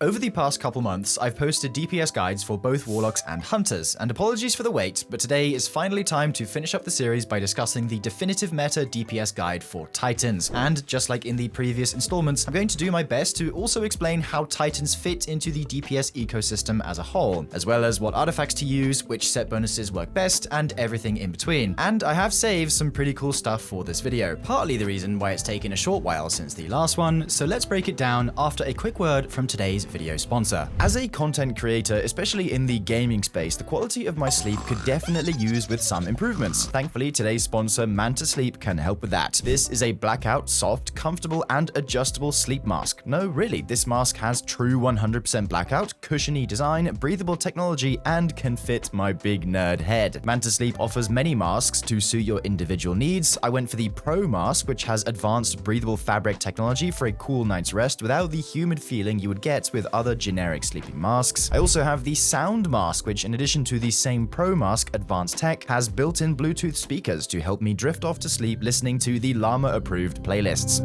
Over the past couple months, I've posted DPS guides for both Warlocks and Hunters, and apologies for the wait, but today is finally time to finish up the series by discussing the definitive meta DPS guide for Titans. And just like in the previous installments, I'm going to do my best to also explain how Titans fit into the DPS ecosystem as a whole, as well as what artifacts to use, which set bonuses work best, and everything in between. And I have saved some pretty cool stuff for this video, partly the reason why it's taken a short while since the last one, so let's break it down after a quick word from today's video sponsor. As a content creator, especially in the gaming space, the quality of my sleep could definitely use with some improvements. Thankfully, today's sponsor, Manta Sleep, can help with that. This is a blackout, soft, comfortable, and adjustable sleep mask. No, really, this mask has true 100% blackout, cushiony design, breathable technology, and can fit my big nerd head. Manta Sleep offers many masks to suit your individual needs. I went for the Pro mask, which has advanced breathable fabric technology for a cool night's rest without the humid feeling you would get with other generic sleeping masks. I also have the Sound mask, which in addition to the same Pro mask advanced tech, has built-in Bluetooth speakers to help me drift off to sleep listening to the Llama approved playlists.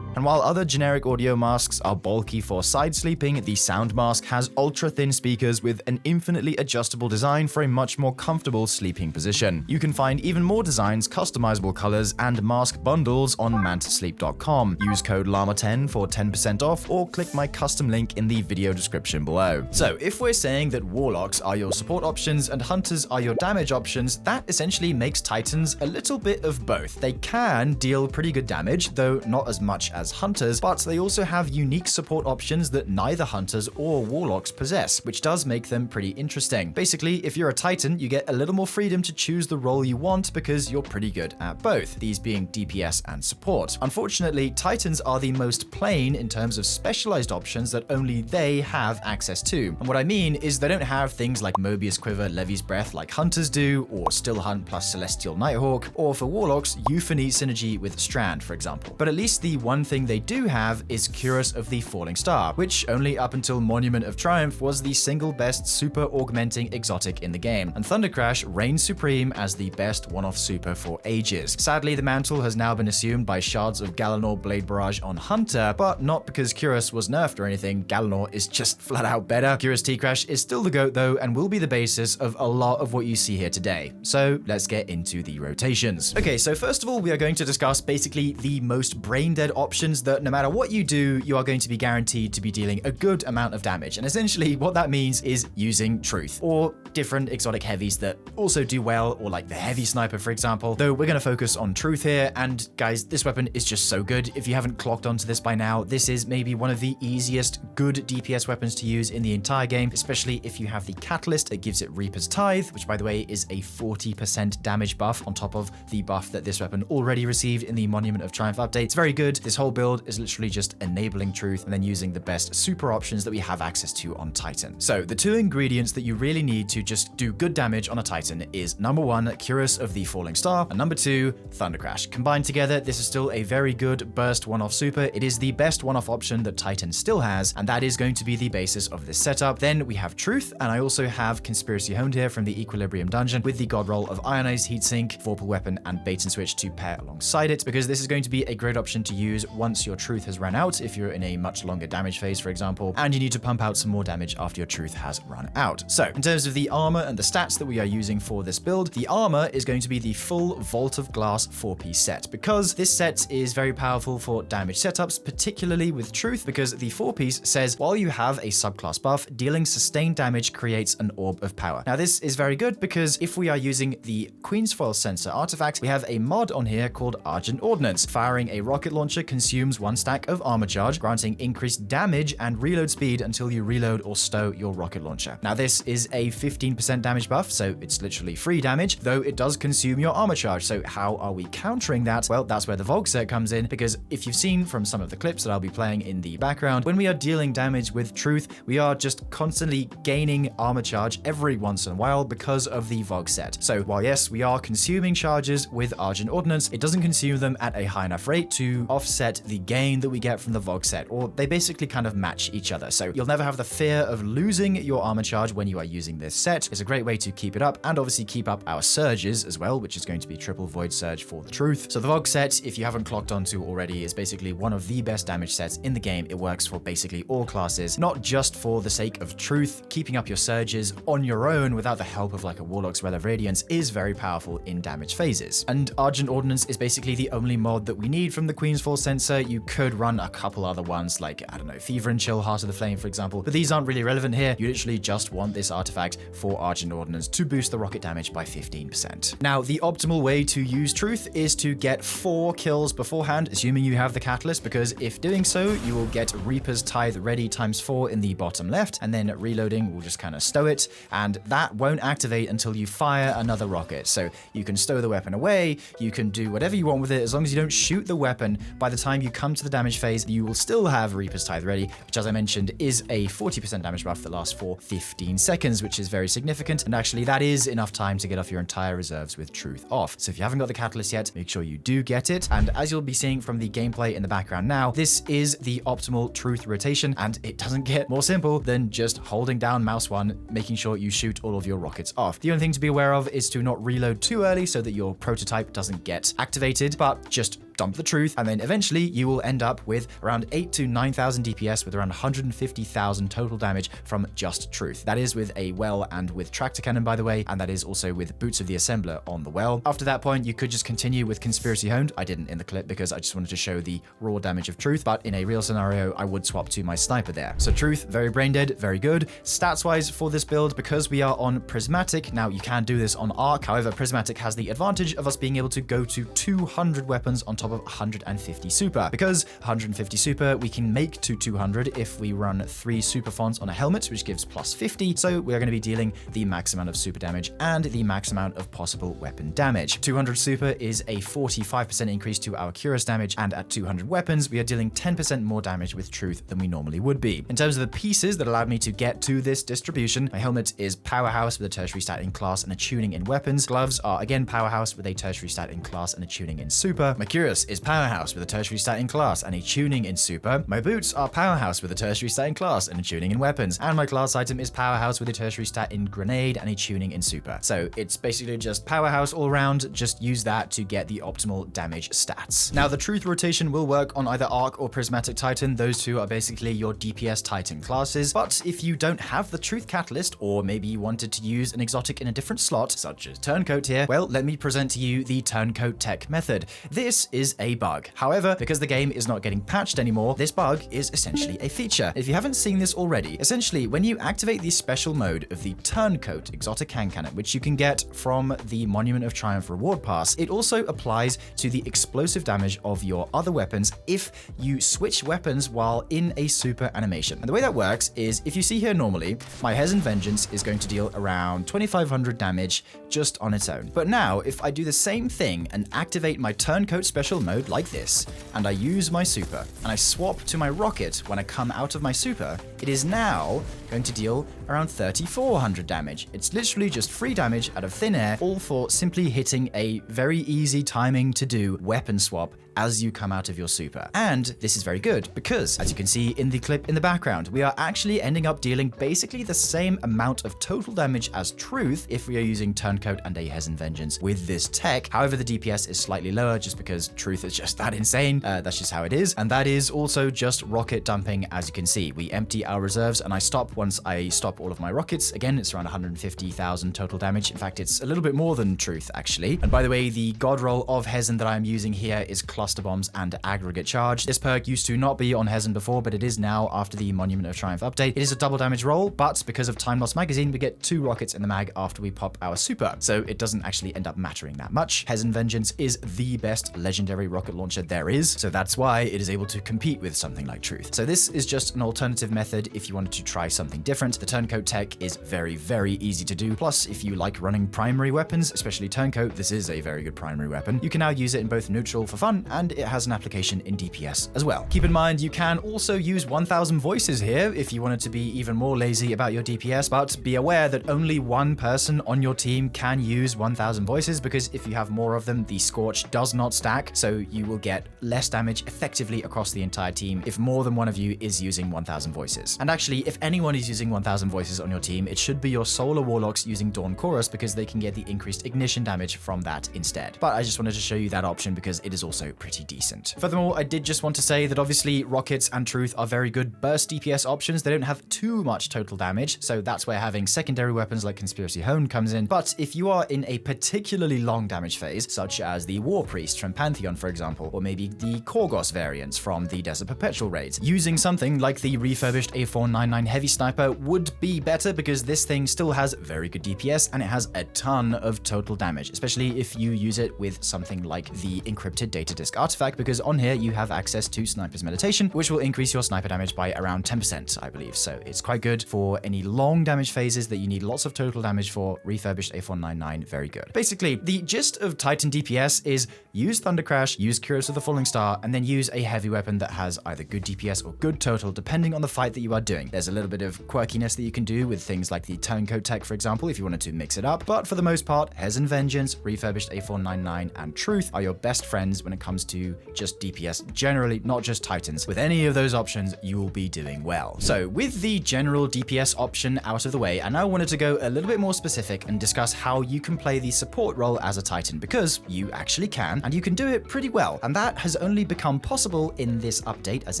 And while other generic audio masks are bulky for side sleeping, the Sound mask has ultra-thin speakers with an infinitely adjustable design for a much more comfortable sleeping position. You can find even more designs, customizable colors, and mask bundles on mantasleep.com. Use code Llama10 for 10% off, or click my custom link in the video description below. So, if we're saying that Warlocks are your support options and Hunters are your damage options, that essentially makes Titans a little bit of both. They can deal pretty good damage, though not as much as Hunters, but they also have unique support options that neither Hunters or Warlocks possess, which does make them pretty interesting. Basically, if you're a Titan, you get a little more freedom to choose the role you want because you're pretty good at both, these being DPS and support. Unfortunately, Titans are the most plain in terms of specialized options that only they have access to. And what I mean is they don't have things like Mobius Quiver, Levi's Breath like Hunters do, or Still Hunt plus Celestial Nighthawk, or for Warlocks, Euphony synergy with Strand, for example. But at least the one thing they do have is Curus of the Falling Star, which only up until Monument of Triumph was the single best super augmenting exotic in the game, and Thundercrash reigns supreme as the best one-off super for ages. Sadly, the mantle has now been assumed by Shards of Galanor Blade Barrage on Hunter, but not because Curus was nerfed or anything. Galanor is just flat out better. Curus T-Crash is still the GOAT though, and will be the basis of a lot of what you see here today. So let's get into the rotations. Okay, so first of all, we are going to discuss basically the most brain-dead options that no matter what you do, you are going to be guaranteed to be dealing a good amount of damage. And essentially what that means is using Truth, or different exotic heavies that also do well, or like the Heavy Sniper, for example. Though we're going to focus on Truth here, and guys, this weapon is just so good. If you haven't clocked onto this by now, this is maybe one of the easiest good DPS weapons to use in the entire game, especially if you have the Catalyst that gives it Reaper's Tithe, which by the way is a 40% damage buff on top of the buff that this weapon already received in the Monument of Triumph update. It's very good. This whole build is literally just enabling Truth and then using the best super options that we have access to on Titan. So the two ingredients that you really need to just do good damage on a Titan is number one, Curus of the Falling Star, and number two, Thundercrash. Combined together, this is still a very good burst one-off super. It is the best one-off option that Titan still has, and that is going to be the basis of this setup. Then we have Truth, and I also have Conspiracy Honed here from the Equilibrium dungeon with the god roll of Ionized Heatsink, Vorpal Weapon, and Bait and Switch to pair alongside it, because this is going to be a great option to use once your Truth has run out, if you're in a much longer damage phase, for example, and you need to pump out some more damage after your Truth has run out. So in terms of the armor and the stats that we are using for this build, the armor is going to be the full Vault of Glass 4-piece set, because this set is very powerful for damage setups, particularly with Truth, because the 4-piece says while you have a subclass buff, dealing sustained damage creates an orb of power. Now this is very good because if we are using the Queen's Foil Sensor artifact, we have a mod on here called Argent Ordnance. Firing a rocket launcher consumes 1 stack of armor charge, granting increased damage and reload speed until you reload or stow your rocket launcher. Now this is a 15% damage buff, so it's literally free damage, though it does consume your armor charge. So how are we countering that? Well, that's where the GoA Set comes in, because if you've seen from some of the clips that I'll be playing in the background, when we are dealing damage with Truth, we are just constantly gaining armor charge every once in a while because of the GoA Set. So while yes, we are consuming charges with Argent Ordnance, it doesn't consume them at a high enough rate to offset get the gain that we get from the Vogue set, or they basically kind of match each other. So you'll never have the fear of losing your armor charge when you are using this set. It's a great way to keep it up and obviously keep up our surges as well, which is going to be triple void surge for the truth. So the Vogue set, if you haven't clocked onto already, is basically one of the best damage sets in the game. It works for basically all classes, not just for the sake of truth. Keeping up your surges on your own without the help of like a Warlock's Well of Radiance is very powerful in damage phases. And Argent Ordnance is basically the only mod that we need from the Queen's Fall sensor. You could run a couple other ones like, I don't know, Fever and Chill, Heart of the Flame, for example, but these aren't really relevant here. You literally just want this artifact for Argent Ordnance to boost the rocket damage by 15%. Now, the optimal way to use Truth is to get 4 kills beforehand, assuming you have the catalyst, because if doing so, you will get Reaper's Tithe ready ×4 in the bottom left, and then reloading will just kind of stow it, and that won't activate until you fire another rocket. So you can stow the weapon away, you can do whatever you want with it, as long as you don't shoot the weapon. By the time you come to the damage phase, you will still have Reaper's Tithe ready, which, as I mentioned, is a 40% damage buff that lasts for 15 seconds, which is very significant, and actually that is enough time to get off your entire reserves with Truth off. So if you haven't got the catalyst yet, make sure you do get it, and as you'll be seeing from the gameplay in the background now, this is the optimal Truth rotation, and it doesn't get more simple than just holding down mouse 1, making sure you shoot all of your rockets off. The only thing to be aware of is to not reload too early so that your prototype doesn't get activated, but just dump the Truth, and then eventually you will end up with around 8,000 to 9,000 DPS with around 150,000 total damage from just Truth. That is with a well and with tractor cannon, by the way, and that is also with Boots of the Assembler on the well. After that point, you could just continue with Conspiracy Honed. I didn't in the clip because I just wanted to show the raw damage of Truth, but in a real scenario, I would swap to my sniper there. So Truth, very brain dead, very good. Stats-wise for this build, because we are on Prismatic, now you can do this on Arc, however, Prismatic has the advantage of us being able to go to 200 weapons on top of 150 super. Because 150 super, we can make to 200 if we run 3 super fonts on a helmet, which gives plus 50. So we're going to be dealing the max amount of super damage and the max amount of possible weapon damage. 200 super is a 45% increase to our Cuirass damage, and at 200 weapons, we are dealing 10% more damage with Truth than we normally would be. In terms of the pieces that allowed me to get to this distribution, my helmet is Powerhouse with a tertiary stat in class and a tuning in weapons. Gloves are again Powerhouse with a tertiary stat in class and a tuning in super. My Cuirass is Powerhouse with a tertiary stat in class and a tuning in super. My boots are Powerhouse with a tertiary stat in class and a tuning in weapons. And my class item is Powerhouse with a tertiary stat in grenade and a tuning in super. So it's basically just Powerhouse all around. Just use that to get the optimal damage stats. Now the Truth rotation will work on either Arc or Prismatic Titan. Those two are basically your DPS Titan classes. But if you don't have the Truth catalyst, or maybe you wanted to use an exotic in a different slot, such as Turncoat here, well, let me present to you the Turncoat tech method. This is a bug. However, because the game is not getting patched anymore, this bug is essentially a feature. If you haven't seen this already, essentially when you activate the special mode of the Turncoat exotic hand cannon, which you can get from the Monument of Triumph reward pass, it also applies to the explosive damage of your other weapons if you switch weapons while in a super animation. And the way that works is, if you see here normally, my Hezen Vengeance is going to deal around 2,500 damage just on its own. But now, if I do the same thing and activate my Turncoat special mode like this, and I use my super, and I swap to my rocket when I come out of my super, it is now going to deal around 3,400 damage. It's literally just free damage out of thin air, all for simply hitting a very easy timing to do weapon swap as you come out of your super. And this is very good because, as you can see in the clip in the background, we are actually ending up dealing basically the same amount of total damage as Truth if we are using Turncoat and a Hezen Vengeance with this tech. However, the DPS is slightly lower just because Truth is just that insane. That's just how it is. And that is also just rocket dumping. As you can see, we empty our reserves and I stop once I stop all of my rockets. Again, it's around 150,000 total damage. In fact, it's a little bit more than Truth actually. And by the way, the god roll of Hezen that I'm using here is Cluster Bombs and Aggregate Charge. This perk used to not be on Hezen before, but it is now after the Monument of Triumph update. It is a double damage roll, but because of Time Loss Magazine, we get 2 rockets in the mag after we pop our super. So it doesn't actually end up mattering that much. Hezen Vengeance is the best legendary rocket launcher there is, so that's why it is able to compete with something like Truth. So this is just an alternative method if you wanted to try something different. The Turncoat tech is very, very easy to do. Plus, if you like running primary weapons, especially Turncoat, this is a very good primary weapon. You can now use it in both neutral for fun and it has an application in DPS as well. Keep in mind, you can also use 1000 voices here if you wanted to be even more lazy about your DPS, but be aware that only one person on your team can use 1000 voices, because if you have more of them, the Scorch does not stack, so you will get less damage effectively across the entire team if more than one of you is using 1000 voices. And actually, if anyone is using 1000 voices on your team, it should be your Solar Warlocks using Dawn Chorus, because they can get the increased ignition damage from that instead. But I just wanted to show you that option because it is also pretty decent. Furthermore, I did just want to say that obviously Rockets and Truth are very good burst DPS options. They don't have too much total damage, so that's where having secondary weapons like Conspiracy Hone comes in. But if you are in a particularly long damage phase, such as the War Priest from Pantheon, for example, or maybe the Korgos variants from the Desert Perpetual raids, using something like the refurbished A499 Heavy Sniper would be better, because this thing still has very good DPS and it has a ton of total damage, especially if you use it with something like the encrypted data disk artifact, because on here you have access to Sniper's Meditation, which will increase your sniper damage by around 10%, I believe. So it's quite good for any long damage phases that you need lots of total damage for. Refurbished A499, very good. Basically, the gist of Titan DPS is use Thunder Crash, use Curious of the Falling Star, and then use a heavy weapon that has either good DPS or good total, depending on the fight that you are doing. There's a little bit of quirkiness that you can do with things like the Turncoat tech, for example, if you wanted to mix it up. But for the most part, Hez and Vengeance, Refurbished A499, and Truth are your best friends when it comes to just DPS generally, not just Titans. With any of those options, you will be doing well. So with the general DPS option out of the way, I now wanted to go a little bit more specific and discuss how you can play the support role as a Titan, because you actually can, and you can do it pretty well. And that has only become possible in this update, as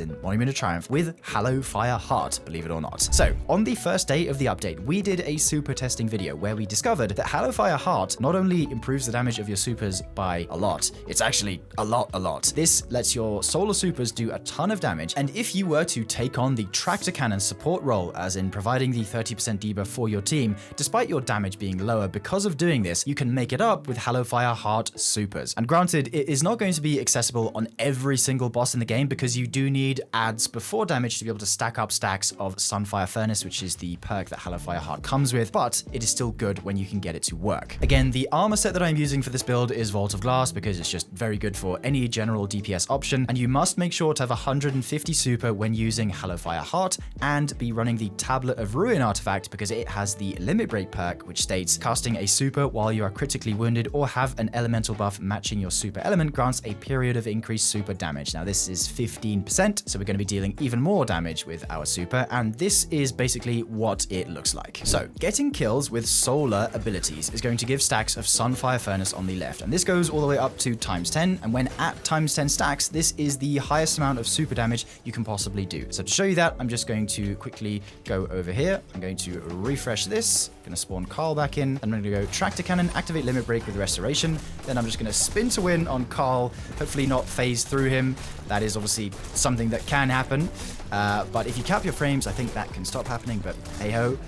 in Monument of Triumph, with Hallow Fire Heart, believe it or not. So on the first day of the update, we did a super testing video where we discovered that Hallow Fire Heart not only improves the damage of your supers by a lot, it's actually a lot. This lets your solar supers do a ton of damage, and if you were to take on the Tractor Cannon support role, as in providing the 30% debuff for your team, despite your damage being lower because of doing this, you can make it up with Hallow Fire Heart supers. And granted, it is not going to be accessible on every single boss in the game, because you do need adds before damage to be able to stack up stacks of Sunfire Furnace, which is the perk that Hallow Fire Heart comes with, but it is still good when you can get it to work. Again, the armor set that I'm using for this build is Vault of Glass, because it's just very good for any general DPS option, and you must make sure to have 150 super when using Hallow Fire Heart, and be running the Tablet of Ruin artifact, because it has the Limit Break perk, which states casting a super while you are critically wounded or have an elemental buff matching your super element grants a period of increased super damage. Now this is 15%, so we're going to be dealing even more damage with our super, and this is basically what it looks like. So getting kills with solar abilities is going to give stacks of Sunfire Furnace on the left, and this goes all the way up to ×10, and when at ×10 stacks, this is the highest amount of super damage you can possibly do. So to show you that, I'm just going to quickly go over here. I'm going to refresh this. I'm going to spawn Carl back in. I'm going to go Tractor Cannon, activate Limit Break with Restoration. Then I'm just going to spin to win on Carl, hopefully not phase through him. That is obviously something that can happen. But if you cap your frames, I think that can stop happening, but hey-ho.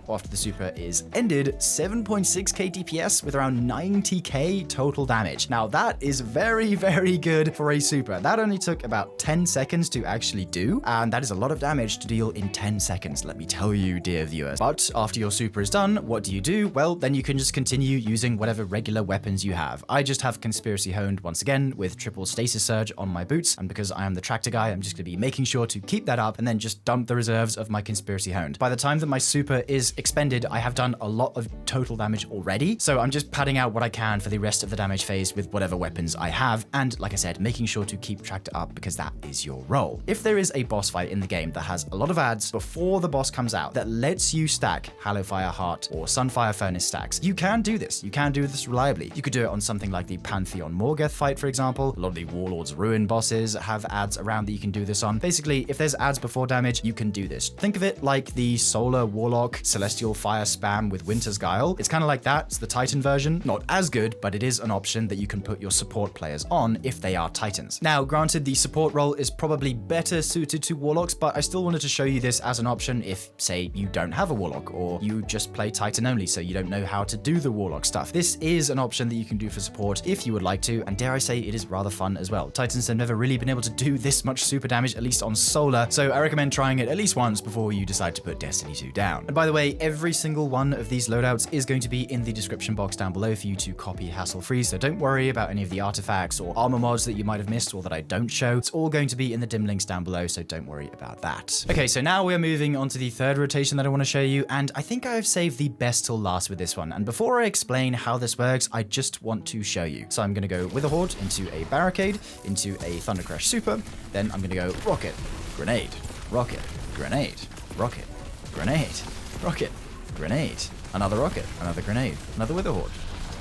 After the super is ended, 7.6k DPS with around 90k total damage. Now that is very, very good for a super. That only took about 10 seconds to actually do, and that is a lot of damage to deal in 10 seconds, let me tell you, dear viewers. But after your super is done, what do? Well, then you can just continue using whatever regular weapons you have. I just have Conspiracy Honed once again with triple Stasis Surge on my boots, and because I am the tractor guy, I'm just going to be making sure to keep that up and then just dump the reserves of my Conspiracy Honed. By the time that my super is expended, I have done a lot of total damage already, so I'm just padding out what I can for the rest of the damage phase with whatever weapons I have, and like I said, making sure to keep tractor up because that is your role. If there is a boss fight in the game that has a lot of adds before the boss comes out that lets you stack Hallow Fire Heart or Sunfire Furnace stacks, you can do this. You can do this reliably. You could do it on something like the Pantheon Morgeth fight, for example. A lot of the Warlords Ruin bosses have adds around that you can do this on. Basically, if there's adds before damage, you can do this. Think of it like the Solar Warlock Celestial Fire spam with Winter's Guile. It's kind of like that. It's the Titan version. Not as good, but it is an option that you can put your support players on if they are Titans. Now, granted, the support role is probably better suited to Warlocks, but I still wanted to show you this as an option if, say, you don't have a Warlock or you just play Titan only, so you don't know how to do the Warlock stuff. This is an option that you can do for support if you would like to, and dare I say, it is rather fun as well. Titans have never really been able to do this much super damage, at least on Solar, so I recommend trying it at least once before you decide to put Destiny 2 down. And by the way, way, every single one of these loadouts is going to be in the description box down below for you to copy hassle-free, so don't worry about any of the artifacts or armor mods that you might have missed or that I don't show. It's all going to be in the dim links down below, so don't worry about that. Okay, so now we're moving on to the third rotation that I want to show you, and I think I've saved the best till last with this one. And before I explain how this works, I just want to show you. So I'm going to go with a horde into a barricade, into a Thunder Crash super, then I'm going to go rocket, grenade, rocket, grenade, rocket, grenade, rocket, grenade, another rocket, another grenade, another wither horde,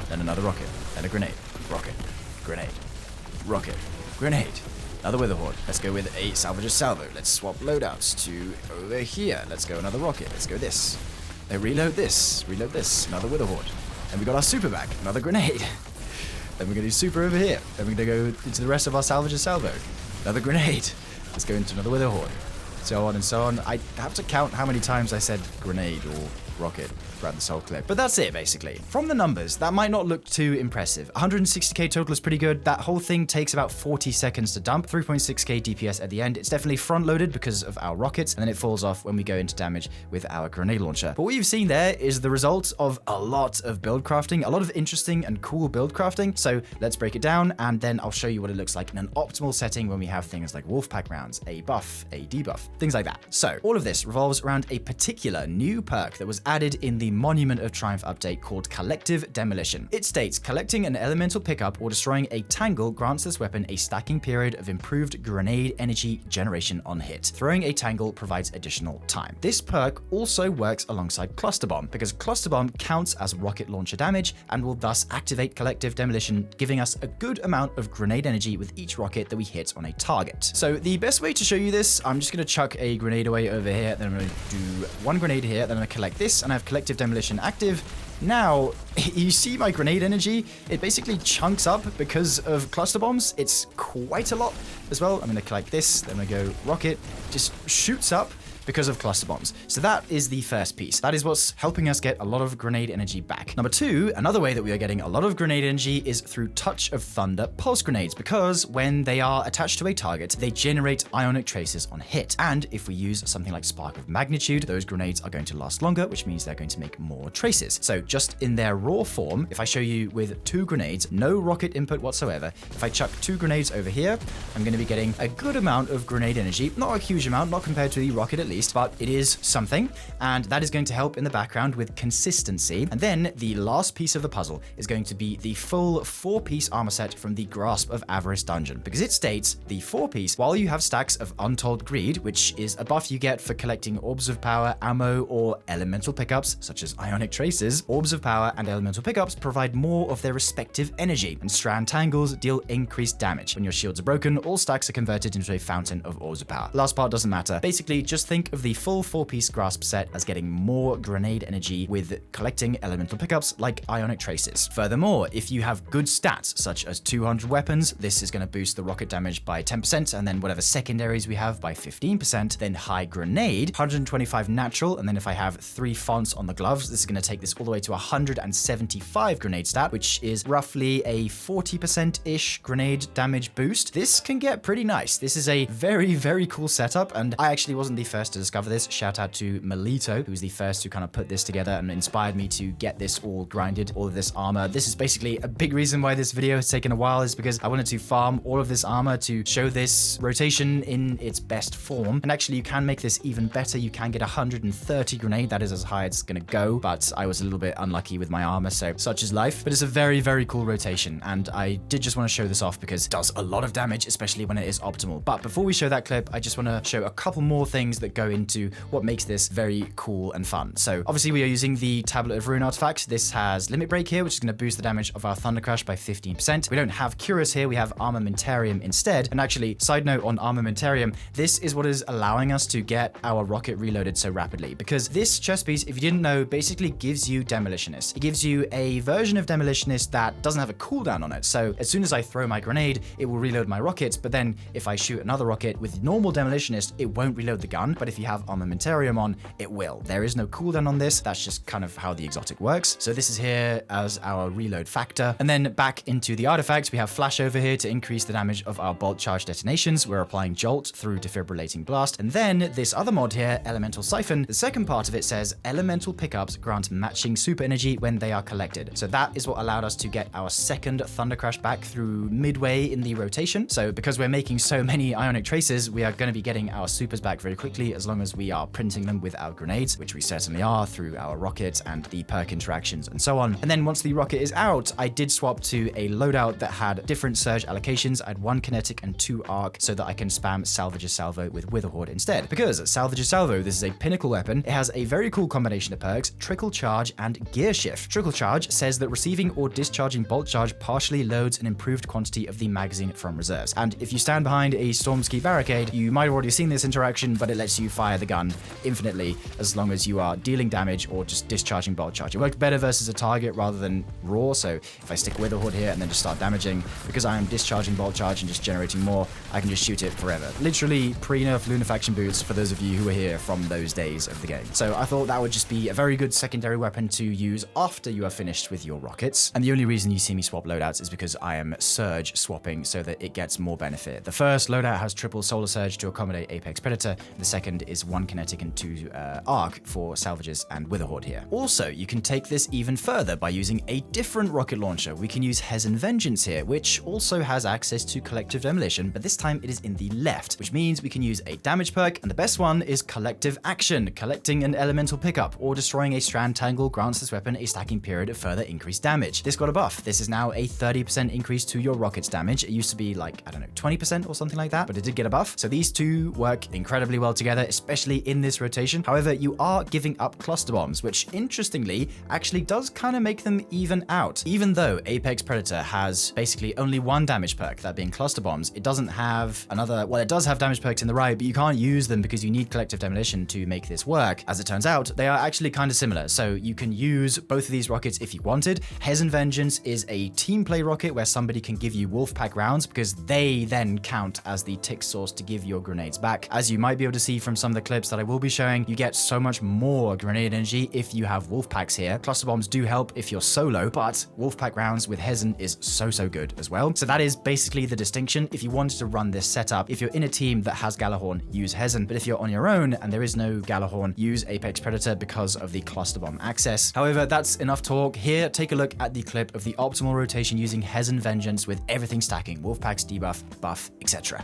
then another rocket, then a grenade, rocket, grenade, rocket, grenade, another wither horde. Let's go with a salvager's salvo. Let's swap loadouts to over here. Let's go another rocket. Let's go this. Reload this, another wither horde. Then we got our super back, another grenade. Then we're gonna do super over here. Then we're gonna go into the rest of our salvager's salvo. Another grenade. Let's go into another wither horde. So on and so on. I have to count how many times I said grenade or rocket throughout this whole clip. But that's it, basically. From the numbers, that might not look too impressive. 160k total is pretty good. That whole thing takes about 40 seconds to dump. 3.6k DPS at the end. It's definitely front-loaded because of our rockets, and then it falls off when we go into damage with our grenade launcher. But what you've seen there is the result of a lot of build crafting, a lot of interesting and cool build crafting. So let's break it down, and then I'll show you what it looks like in an optimal setting when we have things like Wolfpack rounds, a buff, a debuff, things like that. So all of this revolves around a particular new perk that was added in the Monument of Triumph update called Collective Demolition. It states, collecting an elemental pickup or destroying a tangle grants this weapon a stacking period of improved grenade energy generation on hit. Throwing a tangle provides additional time. This perk also works alongside Cluster Bomb, because Cluster Bomb counts as rocket launcher damage and will thus activate Collective Demolition, giving us a good amount of grenade energy with each rocket that we hit on a target. So the best way to show you this, I'm just going to chuck a grenade away over here, then I'm going to do one grenade here, then I'm going to collect this, and I have Collective Demolition active. Now, you see my grenade energy, it basically chunks up because of cluster bombs. It's quite a lot as well. I'm going to collect this, then I go rocket, just shoots up because of cluster bombs. So that is the first piece. That is what's helping us get a lot of grenade energy back. Number two, another way that we are getting a lot of grenade energy is through Touch of Thunder pulse grenades, because when they are attached to a target, they generate ionic traces on hit. And if we use something like Spark of Magnitude, those grenades are going to last longer, which means they're going to make more traces. So just in their raw form, if I show you with 2 grenades, no rocket input whatsoever, if I chuck 2 grenades over here, I'm going to be getting a good amount of grenade energy. Not a huge amount, not compared to the rocket at least, but it is something, and that is going to help in the background with consistency. And then the last piece of the puzzle is going to be the full 4-piece armor set from the Grasp of Avarice dungeon, because it states the 4-piece, while you have stacks of Untold Greed, which is a buff you get for collecting orbs of power, ammo, or elemental pickups such as ionic traces, orbs of power and elemental pickups provide more of their respective energy, and strand tangles deal increased damage. When your shields are broken, all stacks are converted into a fountain of orbs of power. Last part doesn't matter. Basically, just think of the full 4-piece Grasp set as getting more grenade energy with collecting elemental pickups like ionic traces. Furthermore, if you have good stats such as 200 weapons, this is going to boost the rocket damage by 10%, and then whatever secondaries we have by 15%. Then high grenade, 125 natural, and then if I have 3 fonts on the gloves, this is going to take this all the way to 175 grenade stat, which is roughly a 40%-ish grenade damage boost. This can get pretty nice. This is a very, very cool setup, and I actually wasn't the first to discover this. Shout out to Melito, who's the first to kind of put this together and inspired me to get this all grinded, all of this armor. This is basically a big reason why this video has taken a while, is because I wanted to farm all of this armor to show this rotation in its best form. And actually, you can make this even better. You can get 130 grenade. That is as high as it's gonna go, but I was a little bit unlucky with my armor, so such is life. But it's a very, very cool rotation, and I did just want to show this off because it does a lot of damage, especially when it is optimal. But before we show that clip, I just want to show a couple more things that go into what makes this very cool and fun. So obviously we are using the Tablet of Ruin artifact. This has Limit Break here, which is going to boost the damage of our Thunder Crash by 15%. We don't have Curious here, we have Armamentarium instead. And actually, side note on Armamentarium, this is what is allowing us to get our rocket reloaded so rapidly, because this chest piece, if you didn't know, basically gives you Demolitionist. It gives you a version of Demolitionist that doesn't have a cooldown on it. So as soon as I throw my grenade, it will reload my rockets, but then if I shoot another rocket with normal Demolitionist, it won't reload the gun. But if you have Armamentarium on, it will. There is no cooldown on this. That's just kind of how the exotic works. So this is here as our reload factor. And then back into the artifacts, we have flash over here to increase the damage of our bolt charge detonations. We're applying jolt through defibrillating blast. And then this other mod here, elemental siphon, the second part of it says elemental pickups grant matching super energy when they are collected. So that is what allowed us to get our second Thunder Crash back through midway in the rotation. So because we're making so many ionic traces, we are going to be getting our supers back very quickly as long as we are printing them with our grenades, which we certainly are through our rockets and the perk interactions and so on. And then once the rocket is out, I did swap to a loadout that had different surge allocations. I had 1 kinetic and 2 arc so that I can spam Salvage a Salvo with Witherhoard instead. Because Salvage a Salvo, this is a pinnacle weapon. It has a very cool combination of perks, Trickle Charge and Gear Shift. Trickle Charge says that receiving or discharging bolt charge partially loads an improved quantity of the magazine from reserves. And if you stand behind a Stormskeet barricade, you might have already seen this interaction, but it lets you fire the gun infinitely as long as you are dealing damage or just discharging bolt charge. It works better versus a target rather than raw. So if I stick Witherhoard here and then just start damaging, because I am discharging bolt charge and just generating more, I can just shoot it forever. Literally pre-nerf Lunafaction boots for those of you who were here from those days of the game. So I thought that would just be a very good secondary weapon to use after you are finished with your rockets. And the only reason you see me swap loadouts is because I am surge swapping so that it gets more benefit. The first loadout has triple solar surge to accommodate Apex Predator. The second is 1 kinetic and 2 arc for salvages and Witherhoard here. Also, you can take this even further by using a different rocket launcher. We can use Hezen Vengeance here, which also has access to collective demolition, but this time it is in the left, which means we can use a damage perk, and the best one is collective action. Collecting an elemental pickup or destroying a strand tangle grants this weapon a stacking period of further increased damage. This got a buff. This is now a 30% increase to your rocket's damage. It used to be like, I don't know, 20% or something like that, but it did get a buff. So these two work incredibly well together, especially in this rotation. However, you are giving up cluster bombs, which interestingly actually does kind of make them even out. Even though Apex Predator has basically only 1 damage perk, that being cluster bombs, it doesn't have another, well, it does have damage perks in the right, but you can't use them because you need collective demolition to make this work. As it turns out, they are actually kind of similar. So you can use both of these rockets if you wanted. Hezen Vengeance is a team play rocket where somebody can give you Wolfpack rounds because they then count as the tick source to give your grenades back. As you might be able to see from some of the clips that I will be showing, you get so much more grenade energy if you have Wolfpacks here. Cluster bombs do help if you're solo, but Wolfpack rounds with Hezen is so good as well. So that is basically the distinction. If you wanted to run this setup, if you're in a team that has Gjallarhorn, use Hezen, but if you're on your own and there is no Gjallarhorn, use Apex Predator because of the cluster bomb access. However, that's enough talk. Here, take a look at the clip of the optimal rotation using Hezen Vengeance with everything stacking, Wolfpacks, debuff, buff, etc.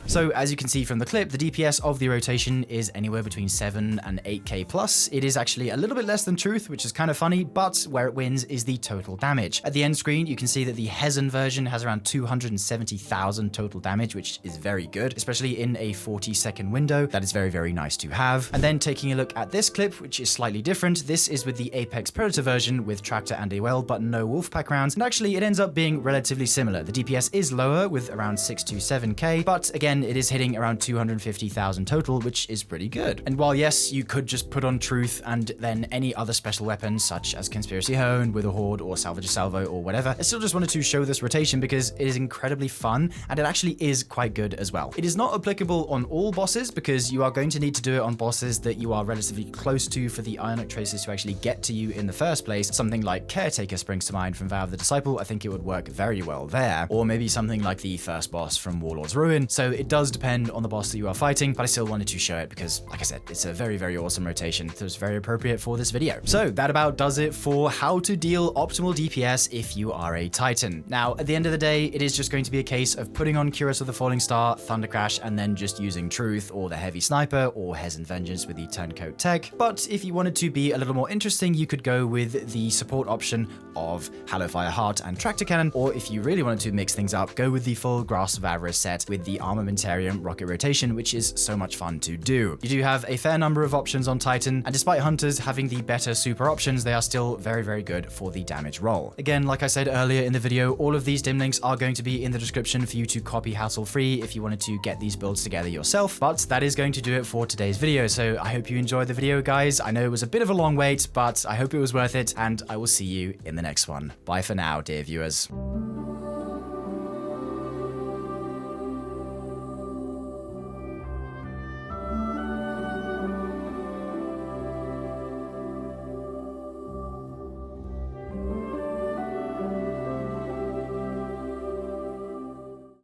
So as you can see from the clip, the DPS of the rotation is anywhere between 7 and 8k plus. It is actually a little bit less than Truth, which is kind of funny, but where it wins is the total damage. At the end screen, you can see that the Hezen version has around 270,000 total damage, which is very good, especially in a 40-second window. That is very nice to have. And then taking a look at this clip, which is slightly different, this is with the Apex Predator version with Tractor and a Weld, but no Wolfpack rounds. And actually, it ends up being relatively similar. The DPS is lower with around 6 to 7k, but again, it is hitting around 250,000 total, which is pretty good. And while yes, you could just put on Truth and then any other special weapons such as Conspiracy Hone, Witherhoard, or Salvage a Salvo, or whatever, I still just wanted to show this rotation because it is incredibly fun and it actually is quite good as well. It is not applicable on all bosses because you are going to need to do it on bosses that you are relatively close to for the Ionic traces to actually get to you in the first place. Something like Caretaker springs to mind from Vow of the Disciple. I think it would work very well there. Or maybe something like the first boss from Warlord's Ruin. So it does depend on the boss that you are fighting, but I still wanted to show it because, like I said, it's a very, very awesome rotation, so it's very appropriate for this video. So that about does it for how to deal optimal DPS if you are a Titan. Now, at the end of the day, it is just going to be a case of putting on Curus of the Falling Star, Thunder Crash, and then just using Truth or the Heavy Sniper or Hez and Vengeance with the Turncoat tech. But if you wanted to be a little more interesting, you could go with the support option of Hallowfire Heart and Tractor Cannon, or if you really wanted to mix things up, go with the full Grasp of Avarice set with the Armamentarium rocket rotation, which is so much fun to do. You do have a fair number of options on Titan, and despite Hunters having the better super options, they are still very, very good for the damage roll. Again, like I said earlier in the video, all of these dim links are going to be in the description for you to copy hassle-free if you wanted to get these builds together yourself, but that is going to do it for today's video. So I hope you enjoyed the video, guys. I know it was a bit of a long wait, but I hope it was worth it, and I will see you in the next one. Bye for now, dear viewers.